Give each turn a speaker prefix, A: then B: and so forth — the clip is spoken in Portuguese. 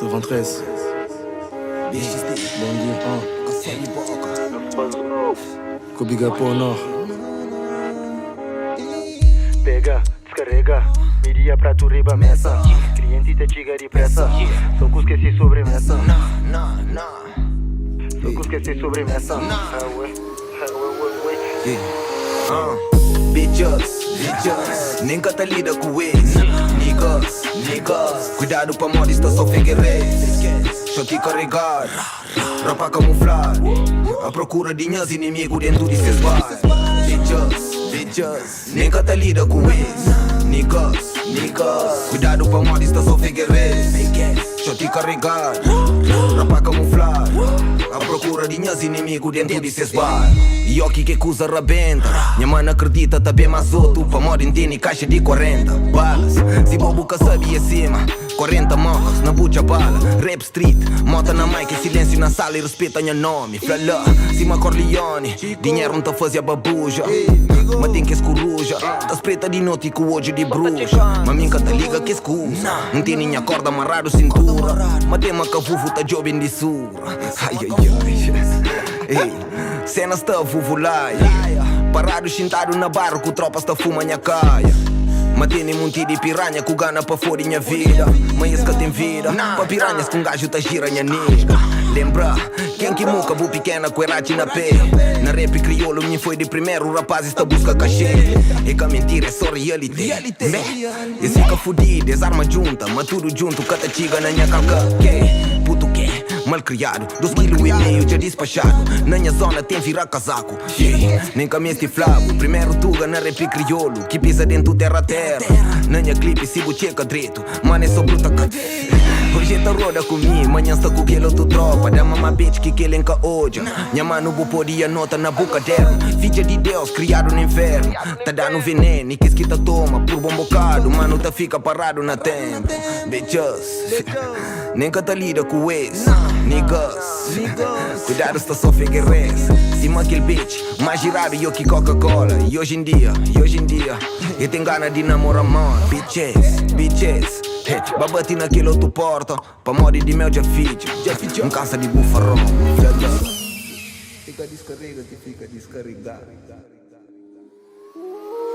A: 93. Bom dia. Com Big Up ao Nord.
B: Pega, descarrega, miria pra tu riba messa. Cliente te chiga depressa. Só que esqueci sobremesa. Só que esqueci sobremesa.
C: Bitches, nunca tá lida com ex. Niggas, cuidado pra modista só figueiredes. Choque carregar, roupa camuflar. A procura de minhas inimigos dentro de seus bar. Bitches, nunca tá lida com ex. Niggas, cuidado pra modista só figueiredes. Choque carregar, roupa camuflar. A procura de minhas inimigos dentro de seus bar. E o que acusa rabenta. Minha mãe acredita, tá bem mais outro. Pra moda entende caixa de 40 balas. Se bobo que sabia cima 40 mocas na bucha bala. Rap street, mota na mic, silêncio na sala e respeita meu nome. Flala, cima Corleone. Dinheiro não tá fazia babuja. Mas tem que escoruja. Das preta de noite com o olho de bruxa. Mas minha tá liga que escusa. Não tem nem a corda amarrado cintura. Mas tem uma cavuvo tá jovem de surra. Ai. Ei, cenas tá vuvulai. Parado sentado na barra com tropas tá fuma minha caia. Mas tem um monte de piranha com gana pra fora minha vida. Mas esse que tem vida pra piranhas com gajo tá gira minha nega. Lembra, quem que muca bu pequena com erate na pé. Na rap crioulo me foi de primeiro, o rapaz está busca cachê. E que a mentira é só reality. E fica fudido, as armas juntas, mas tudo junto, cata chiga na minha calca. Puto que? Malcriado, 2,5 kg já despachado. Na minha zona tem virar casaco. Nem caminho estiflado, primeiro tuga na rap crioulo que pisa dentro terra a terra. Na minha clipe se bucheca direito, mano é só bruta cadeira. Hoje tá roda comigo, manhã está com aquele outro tropa. Da mama bitch que ele enca odia. Minha mano bu podia nota na boca dela. Filha de Deus, criado no inferno. Tá dando veneno e que tá toma por bom bocado. Mano tá fica parado na tempo. Bitches, nunca tá lida com ex. Niggas, cuidado está só figueiredes. Cima aquele bitch, mais girado eu que Coca-Cola. E hoje em dia, eu tenho gana de namorar mano. Bitches, babati naquele outro porta. Pra moda de mel já fica. Cansa de bufarrão. Fica descarrega que fica descarregado.